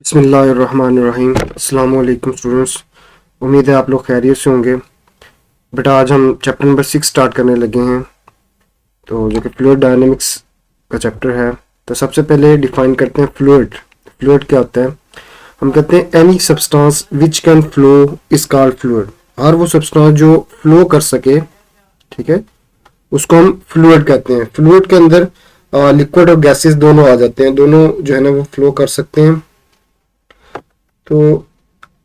बिस्मिल्लाहिर्रहमानिर्रहीम। अस्सलाम वालेकुम स्टूडेंट्स। उम्मीद है आप लोग खैरियत से होंगे। बेटा आज हम चैप्टर नंबर 6 स्टार्ट करने लगे हैं, तो जो कि फ्लूइड डायनेमिक्स का चैप्टर है। तो सबसे पहले डिफाइन करते हैं फ्लूइड। फ्लूइड क्या होता है? हम कहते हैं any substance which can flow is called fluid. हर वो सब्सटेंस जो फ्लो कर सके, ठीक है, उसको हम फ्लूइड कहते हैं। फ्लूइड के अंदर लिक्विड और गैसेस दोनों आ जाते हैं, दोनों जो है ना वो फ्लो कर सकते हैं। तो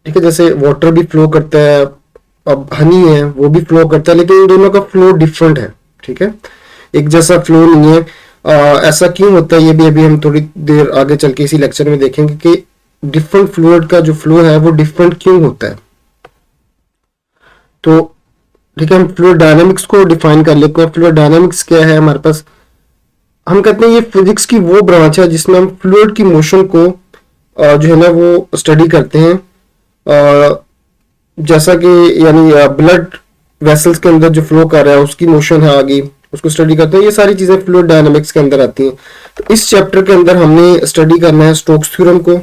ठीक है, जैसे वाटर भी फ्लो करता है, अब हनी है वो भी फ्लो करता है, लेकिन इन दोनों का फ्लो डिफरेंट है। ठीक है, एक जैसा फ्लो नहीं है। ऐसा क्यों होता है ये भी अभी हम थोड़ी देर आगे चल के इसी लेक्चर में देखेंगे कि डिफरेंट फ्लूइड का जो फ्लो है वो डिफरेंट क्यों होता है। तो ठीक है, हम फ्लूइड डायनामिक्स को डिफाइन कर लेते हैं। फ्लूइड डायनामिक्स क्या है हमारे पास? हम कहते हैं ये फिजिक्स की वो ब्रांच है जिसमें हम फ्लूइड की मोशन को जो है ना वो स्टडी करते हैं। जैसा कि यानी ब्लड वेसल्स के अंदर जो फ्लो कर रहा है उसकी मोशन है आगे, उसको स्टडी करते हैं। ये सारी चीजें फ्लूइड डायनामिक्स के अंदर आती हैं। तो इस चैप्टर के अंदर हमने स्टडी करना है स्टोक्स थ्योरम को।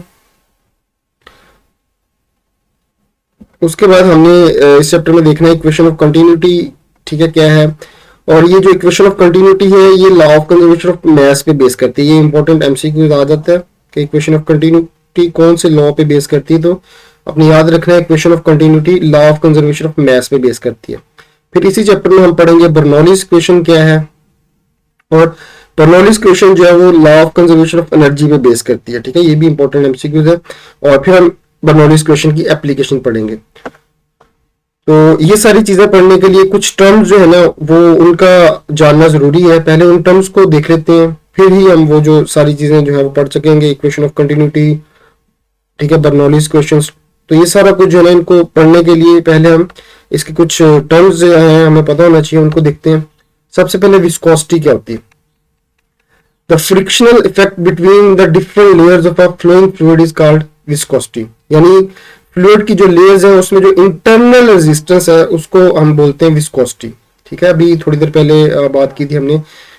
उसके बाद हमने इस चैप्टर में देखना है इक्वेशन ऑफ कंटिन्यूटी। ठीक है, क्या है? और ये जो इक्वेशन ऑफ कंटिन्यूटी है ये law of conservation of mass पे बेस करती है। ये इंपॉर्टेंट एमसीक्यू आ जाता है कि इक्वेशन ऑफ कंटिन्यूटी कौन से लॉ पे बेस करती है। तो अपने याद रखना है equation of continuity law of conservation of mass पे बेस करती है। फिर इसी चैप्टर में हम पढ़ेंगे बर्नौलीज इक्वेशन क्या है, और बर्नौलीज इक्वेशन जो है वो law of conservation of energy पे बेस करती है। ठीक है, ये भी इंपॉर्टेंट एमसीक्यूज है। और फिर हम बर्नौलीज इक्वेशन की एप्लीकेशन पढ़ेंगे। तो ये सारी चीजें पढ़ने के लिए कुछ टर्म्स जो है ना वो उनका जानना जरूरी है। पहले उन टर्म्स को देख लेते हैं, फिर ही हम वो जो सारी चीजें जो है वो पढ़ सकेंगे। इक्वेशन ऑफ कंटिन्यूटी, ठीक है, बर्नौलीज क्वेश्चंस, तो ये सारा कुछ जो है ना इनको पढ़ने के लिए पहले हम इसके कुछ टर्म्स जो हैं हमें पता होना चाहिए, उनको देखते हैं। सबसे पहले विस्कोसिटी क्या होती है? The frictional effect between the different layers of a flowing fluid is called viscosity. यानी फ्लूइड की जो लेयर्स है उसमें जो इंटरनल रेजिस्टेंस है उसको हम बोलते हैं विस्कोसिटी। ठीक है, अभी थोड़ी देर पहले बात की थी हमने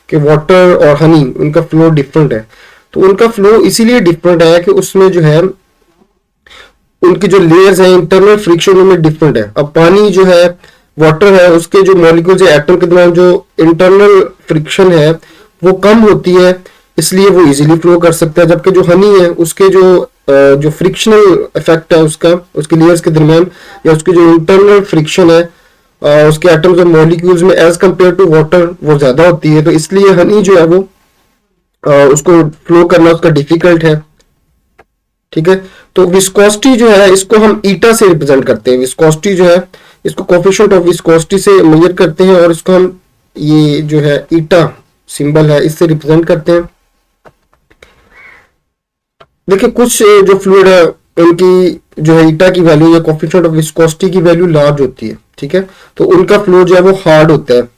कि वाटर और हनी उनका फ्लो डिफरेंट है। तो उनका फ्लो इसीलिए डिफरेंट है कि उसमें जो है उनकी जो लेयर्स है इंटरनल फ्रिक्शन उनमें डिफरेंट है। अब पानी जो है, वाटर है, उसके जो मॉलिक्यूल्स है एटम के दरमियान जो इंटरनल फ्रिक्शन है वो कम होती है, इसलिए वो इजीली फ्लो कर सकता है। जबकि जो हनी है उसके जो फ्रिक्शनल इफेक्ट है उसका उसके लेयर्स के दरमियान, या उसकी जो इंटरनल फ्रिक्शन है उसके एटम्स और मॉलिक्यूल्स में एज कंपेयर टू वाटर वो ज्यादा होती है। तो इसलिए हनी जो है वो उसको फ्लो करना उसका डिफिकल्ट है। ठीक है, तो विस्कोसिटी जो है इसको हम ईटा से रिप्रेजेंट करते हैं। विस्कोसिटी जो है इसको कोफिशिएंट ऑफ विस्कोसिटी से मेजर करते हैं, और इसको हम ये जो है ईटा सिंबल है इससे रिप्रेजेंट करते हैं। देखिए कुछ जो फ्लूइड है उनकी जो है ईटा की वैल्यू या कोफिशिएंट ऑफ विस्कोसिटी की वैल्यू लार्ज होती है। ठीक है, तो उनका फ्लो जो है वो हार्ड होता है,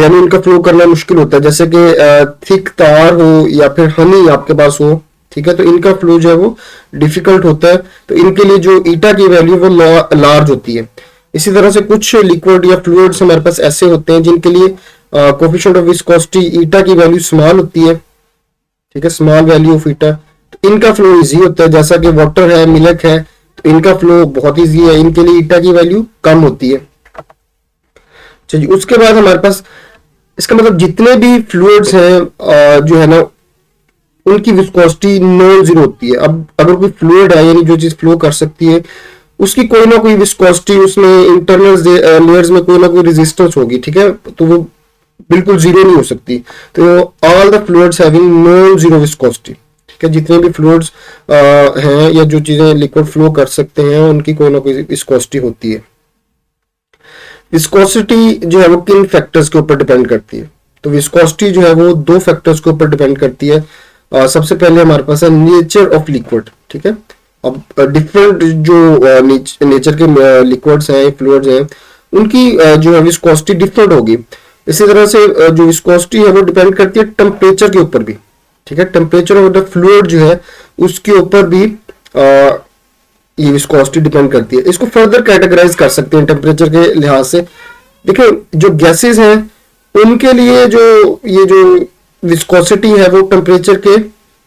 यानी उनका फ्लो करना मुश्किल होता है। जैसे कि थिक तार हो या फिर हनी आपके पास हो, ठीक है, तो इनका फ्लो जो है वो डिफिकल्ट होता है। तो इनके लिए जो ईटा की वैल्यू वो लार्ज होती है। इसी तरह से कुछ लिक्विड या फ्लूइड्स हमारे पास ऐसे होते हैं जिनके लिए कोफिशिएंट ऑफ विस्कोसिटी ईटा की वैल्यू स्मॉल होती है। ठीक है, स्मॉल वैल्यू ऑफ ईटा, तो इनका फ्लो इजी होता है। जैसा कि वाटर है, मिल्क है, तो इनका फ्लो बहुत इजी है, इनके लिए ईटा की वैल्यू कम होती है। चलिए उसके बाद हमारे पास इसका मतलब जितने भी फ्लूइड्स हैं जो है ना उनकी विस्कोसिटी नॉन जीरो होती है। अब अगर कोई फ्लूइड है यानी जो चीज फ्लो कर सकती है उसकी कोई ना कोई विस्कोसिटी, उसमें इंटरनल लेयर्स में कोई ना कोई रेजिस्टेंस होगी। ठीक है, तो वो बिल्कुल जीरो नहीं हो सकती। तो all the fluids having non zero viscosity. ठीक है, जितने भी फ्लूइड्स हैं या जो चीजें लिक्विड फ्लो कर सकते हैं उनकी कोई ना कोई विस्कोसिटी होती है। विस्कोसिटी जो है वो किन फैक्टर्स के ऊपर डिपेंड करती है? तो विस्कोसिटी जो है वो दो फैक्टर्स के ऊपर डिपेंड करती है। सबसे पहले हमारे पास है नेचर ऑफ लिक्विड। ठीक है, अब डिफरेंट जो नेचर के लिक्विड्स हैं, फ्लूइड्स हैं, उनकी जो है विस्कोसिटी डिफरेंट होगी। इसी तरह से जो विस्कोसिटी है वो डिपेंड करती है टेम्परेचर के ऊपर भी। ठीक है, टेम्परेचर ऑफ द फ्लूइड जो है उसके ऊपर भी ये विस्कोसिटी डिपेंड करती है। इसको फर्दर कैटेगराइज कर सकते हैं टेम्परेचर के लिहाज से। देखिए जो गैसेस हैं उनके लिए जो ये जो विस्कोसिटी है वो टेम्परेचर के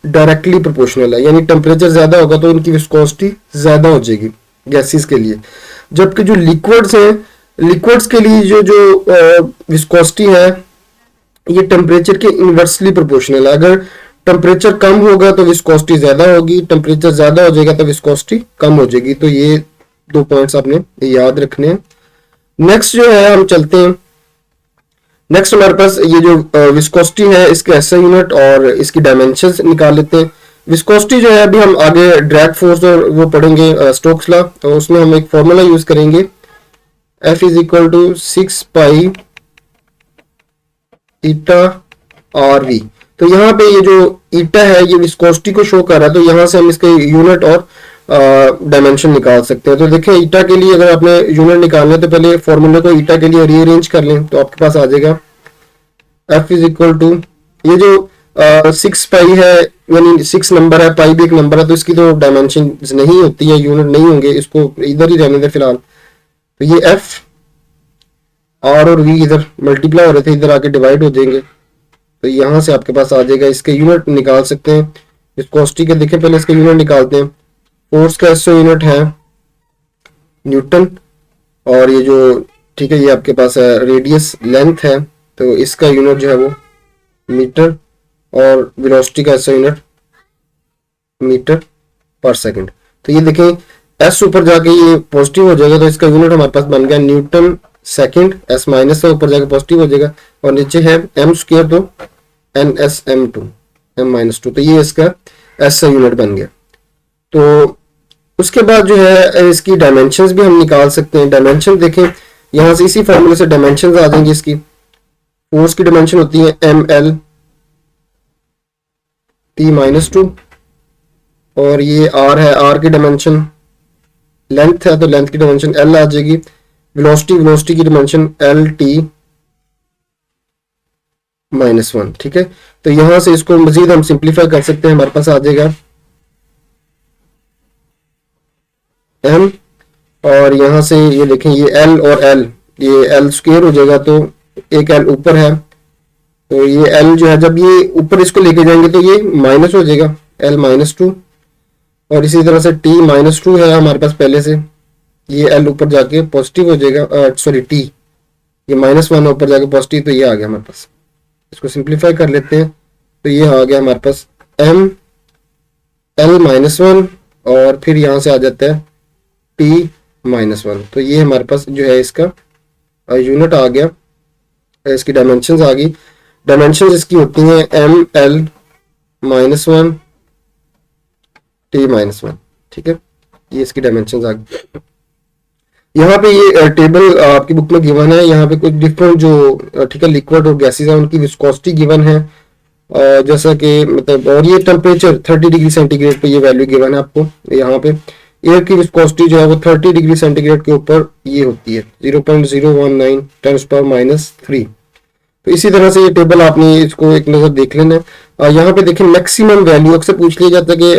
डायरेक्टली प्रोपोर्शनल है, यानी टेम्परेचर ज्यादा होगा तो इनकी विस्कोसिटी ज्यादा हो जाएगी गैसेस के लिए। जबकि जो लिक्विड्स हैं, लिक्विड्स के लिए जो जो विस्कोसिटी है ये टेम्परेचर के इनवर्सली प्रोपोर्शनल है। अगर टेम्परेचर कम होगा तो विस्कोसिटी ज्यादा होगी, टेम्परेचर ज्यादा हो जाएगा तो विस्कोसिटी कम हो जाएगी। तो ये 2 पॉइंट्स आपने याद रखने हैं। नेक्स्ट जो है हम चलते हैं, नेक्स्ट हमारे पास ये जो विस्कोसिटी है इसके एसआई यूनिट और इसकी डायमेंशंस निकाल लेते हैं। विस्कोसिटी जो है अभी हम आगे ड्रैग फोर्स और वो पढ़ेंगे स्टोक्स लॉ, और उसमें हम एक फॉर्मूला यूज करेंगे F is equal to 6 pi eta R V. तो यहाँ पे ये जो ईटा है ये विस्कोसिटी को शो कर रहा है, तो यहाँ से हम इसके यूनिट और डायमेंशन निकाल सकते हैं। तो देखें ईटा के लिए अगर आपने यूनिट निकालना है तो पहले फॉर्मूले को ईटा के लिए रीअरेंज कर लें, तो आपके पास आ जाएगा F इज इक्वल टू, ये जो 6 पाई है यानी 6 नंबर है, पाई भी एक नंबर है, तो इसकी तो डायमेंशन नहीं होती है, यूनिट नहीं होंगे, इसको इधर ही रहने दें फिलहाल। तो ये F R और V इधर मल्टीप्लाई हो रहे थे, इधर आके डिवाइड हो जाएंगे, तो यहाँ से आपके पास आ जाएगा। इसके यूनिट निकाल सकते हैं विस्कोसिटी के, देखें पहले इसके यूनिट निकालते हैं। फोर्स का एसओ यूनिट है न्यूटन, और ये जो ठीक है ये आपके पास है रेडियस लेंथ है, तो इसका यूनिट जो है वो मीटर, और वेलोसिटी का एसओ यूनिट मीटर पर सेकंड। तो ये देखें एस ऊपर जाके ये पॉजिटिव हो जाएगा, तो इसका यूनिट हमारे पास बन गया न्यूटन सेकंड। एस माइनस से ऊपर जाके पॉजिटिव हो जाएगा, और नीचे है एम स्क्वायर, तो N S M to M minus two, तो ये इसका एस यूनिट बन गया। तो उसके बाद जो है इसकी डायमेंशंस भी हम निकाल सकते हैं। डायमेंशन देखें यहाँ से इसी फॉर्मूले से डायमेंशंस आ जाएंगी। इसकी फोर्स की डायमेंशन होती है M L T minus two, और ये आर है, आर की डायमेंशन लेंथ है तो लेंथ की डायमेंशन एल आ जाएगी। वेलोसिटी की डायमेंशन एल टी -1, ठीक है। तो यहां से इसको मजीद हम सिंप्लीफाई कर सकते हैं, हमारे पास आ जाएगा m, और यहां से ये देखें ये l और l, ये l स्क्वायर हो जाएगा, तो एक l ऊपर है, तो ये l जो है जब ये ऊपर इसको लेके जाएंगे तो ये माइनस हो जाएगा l-2, और इसी तरह से t-2 है हमारे पास पहले से, ये l ऊपर जाके पॉजिटिव हो जाएगा, सॉरी t ये -1 ऊपर जाके पॉजिटिव, तो ये आ गया हमारे पास। इसको सिंप्लीफाई कर लेते हैं, तो ये आ गया हमारे पास m l-1, और फिर यहाँ से आ जाता है t-1, तो ये हमारे पास जो है इसका यूनिट आ गया, इसकी डायमेंशंस आ गई। डायमेंशंस इसकी होती हैं m-l-1 t-1, ठीक है, ये इसकी डायमेंशंस आ गई। यहाँ पे ये टेबल आपकी बुक में गिवन है, यहाँ पे कुछ डिफरेंट जो ठीक है लिक्विड और गैसेस हैं उनकी विस्कोसिटी गिवन है, जैसा कि मतलब, और ये टेम्परेचर 30 डिग्री सेंटीग्रेड पे ये वैल्यू गिवन है आपको। यहाँ पे एयर की विस्कोसिटी जो है वो 30 डिग्री सेंटीग्रेड के ऊपर ये होती है 0.019 ×-3। तो इसी तरह से ये टेबल आपने इसको एक नजर देख लेना है। यहाँ पे देखें मैक्सिमम वैल्यू अक्सर पूछ लिया जाता है कि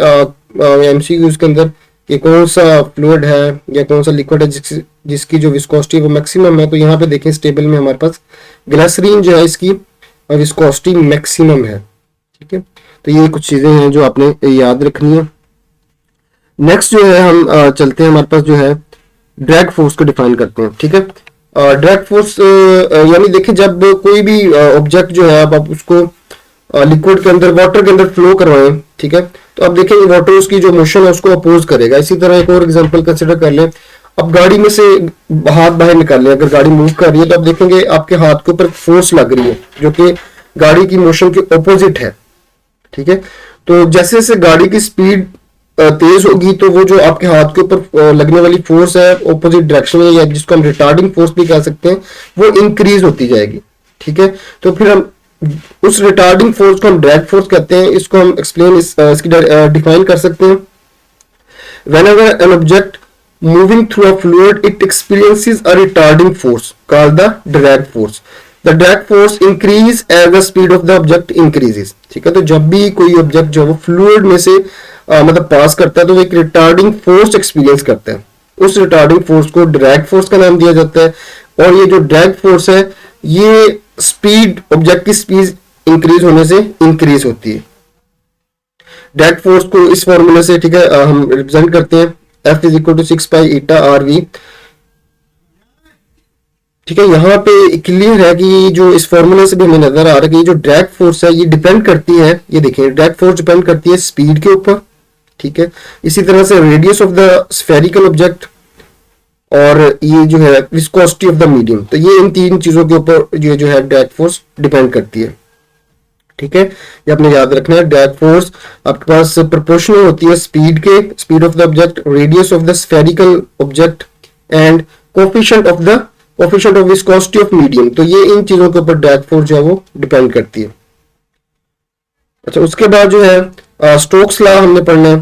एमसीक्यूज के अंदर कि कौन सा फ्लूइड है या कौन सा लिक्विड है जिसकी जो विस्कोसिटी वो मैक्सिमम है। तो यहाँ पे देखें इस टेबल में हमारे पास ग्लिसरीन जो है इसकी विस्कोसिटी मैक्सिमम है, ठीक है। तो ये कुछ चीजें हैं जो आपने याद रखनी है। नेक्स्ट जो है हम चलते हैं, हमारे पास जो है ड्रैग फोर्स को डिफाइन करते हैं, ठीक है। ड्रैग फोर्स यानी देखिए जब कोई भी ऑब्जेक्ट जो है आप उसको लिक्विड के अंदर वाटर के अंदर फ्लो करवाएं, ठीक है, तो अब देखें वाटर उसकी जो मोशन है उसको अपोज करेगा। इसी तरह एक और एग्जांपल कंसिडर कर लें, अब गाड़ी में से हाथ बाहर निकाल लें, अगर गाड़ी मूव कर रही है तो आप देखेंगे आपके हाथ के ऊपर फोर्स लग रही है जो कि गाड़ी की मोशन के ऑपोजिट है, ठीक है। तो जैसे जैसे गाड़ी की स्पीड तेज होगी तो वो जो आपके हाथ के ऊपर लगने वाली फोर्स है ऑपोजिट डायरेक्शन में, या जिसको हम रिटार्डिंग फोर्स भी कह सकते हैं, वो इंक्रीज होती जाएगी, ठीक है। तो फिर हम उस रिटार्डिंग फोर्स को हम ड्रैग फोर्स कहते हैं। इसको हम एक्सप्लेन इसकी डिफाइन कर सकते हैं। whenever an object moving through a fluid it experiences a retarding force called the drag force. The drag force increase as the speed of the object increases, ठीक है। तो जब भी कोई ऑब्जेक्ट जो है वो फ्लूइड में से मतलब पास करता है तो वो एक रिटार्डिंग फोर्स एक्सपीरियंस करता है। उस रिटार्डिंग फोर्स को ड्रैग फोर्स का नाम दिया जाता है। और ये जो ड्रैग फोर्स है ये स्पीड ऑब्जेक्ट की स्पीड इंक्रीज होने से इंक्रीज होती है। ड्रैग फोर्स को इस फॉर्मूले से, ठीक है, हम रिप्रेजेंट करते हैं, F is equal to 6 pi eta R V. ठीक है, यहाँ पे क्लियर है कि जो इस फॉर्मूले से भी हमें नजर आ रहा है कि जो ड्रैग फोर्स है ये डिपेंड करती है, ये देखिए ड्रैग फोर्स डिपेंड करती है स्पीड के ऊपर। ठीक है, इसी तरह से radius of the spherical object और ये जो है विस्कोसिटी ऑफ द मीडियम, तो ये इन तीन चीजों के ऊपर ये जो है ड्रैग फोर्स डिपेंड करती है। ठीक है, ये आपने याद रखना है, ड्रैग फोर्स आपके पास प्रोपोर्शनल होती है स्पीड के, speed of the object, radius of the spherical object and coefficient of viscosity of medium. तो ये इन चीजों के ऊपर ड्रैग फोर्स जो है वो डिपेंड करती है। अच्छा, उसके बाद जो है स्टोक्स लॉ हमने पढ़ना है।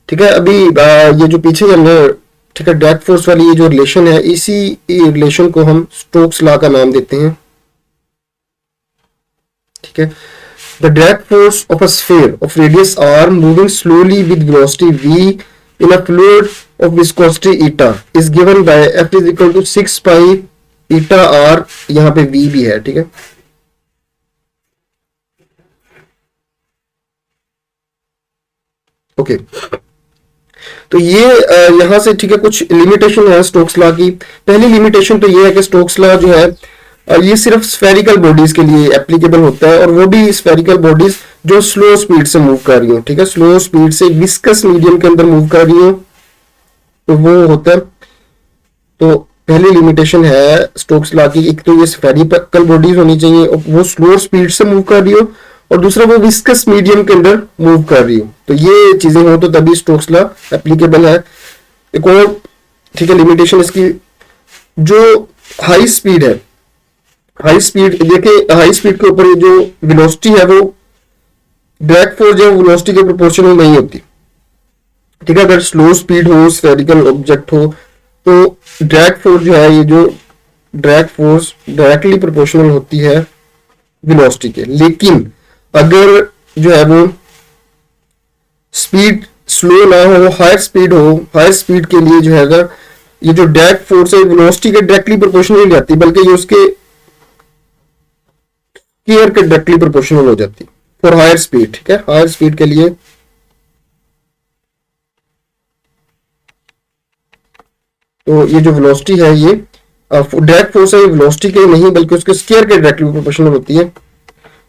ठीक है, अभी ये जो पीछे हमने, ठीक है, ड्रैग फोर्स वाली ये जो रिलेशन है, इसी रिलेशन को हम स्टोक्स लॉ का नाम देते हैं। ठीक है, the drag force of a sphere of radius r moving slowly with velocity v in a fluid of viscosity eta is given by F is equal to 6 pi eta r, यहाँ पे v भी है। ठीक है, okay, तो ये यहां से, ठीक है, कुछ लिमिटेशन है स्टोक्स लॉ की। पहली लिमिटेशन तो ये है कि स्टोक्स लॉ जो है ये सिर्फ स्फेरिकल बॉडीज के लिए एप्लीकेबल होता है, और वो भी स्फेरिकल बॉडीज जो स्लो स्पीड से मूव कर रही हो। ठीक है, स्लो स्पीड से विस्कस मीडियम के अंदर मूव कर रही हो, तो वो होता है। तो पहली लिमिटेशन है स्टोक्स लॉ की, एक तो ये स्फेरिकल बॉडीज होनी चाहिए और वो स्लो स्पीड से मूव कर रही हो, और दूसरा वो विस्कस मीडियम के अंदर मूव कर रही हो। तो ये चीजें हो तो तभी स्टोक्स लॉ एप्लीकेबल है। एक और, ठीक है, लिमिटेशन इसकी, जो हाई स्पीड है, हाई स्पीड, देखिए हाई स्पीड के ऊपर जो वेलोसिटी है वो ड्रैग फोर्स जो वेलोसिटी के प्रोपोर्शनल नहीं होती। ठीक है, अगर स्लो स्पीड हो, स्फेरिकल ऑब्जेक्ट हो, तो ड्रैग फोर्स जो है, ये जो ड्रैग फोर्स डायरेक्टली प्रोपोर्शनल होती है वेलोसिटी के। लेकिन अगर जो है वो स्पीड स्लो ना हो, हायर स्पीड हो, हायर स्पीड के लिए जो है अगर ये जो ड्रैग फोर्स है वेलोसिटी के डायरेक्टली प्रोपोर्शनल नहीं जाती, बल्कि ये उसके स्क्वायर के डायरेक्टली प्रोपोर्शनल हो जाती फॉर हायर स्पीड। ठीक है, हायर स्पीड के लिए तो ये जो वेलोसिटी है ये ड्रैग फोर्स है, वेलोसिटी के नहीं बल्कि उसके स्क्वायर के डायरेक्टली प्रोपोर्शनल होती है।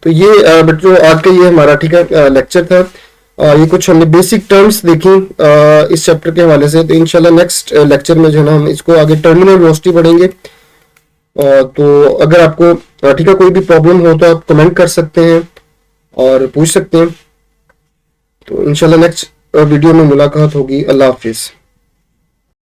तो ये बच्चों आज का ये हमारा, ठीक है, लेक्चर था। ये कुछ हमने बेसिक टर्म्स देखी इस चैप्टर के हवाले से। तो इंशाल्लाह नेक्स्ट लेक्चर में जो है ना हम इसको आगे टर्मिनल वेलोसिटी पढ़ेंगे। तो अगर आपको, ठीक है, कोई भी प्रॉब्लम हो तो आप कमेंट कर सकते हैं और पूछ सकते हैं। तो इंशाल्लाह नेक्स्ट वीडियो में मुलाकात होगी। अल्लाह हाफिज।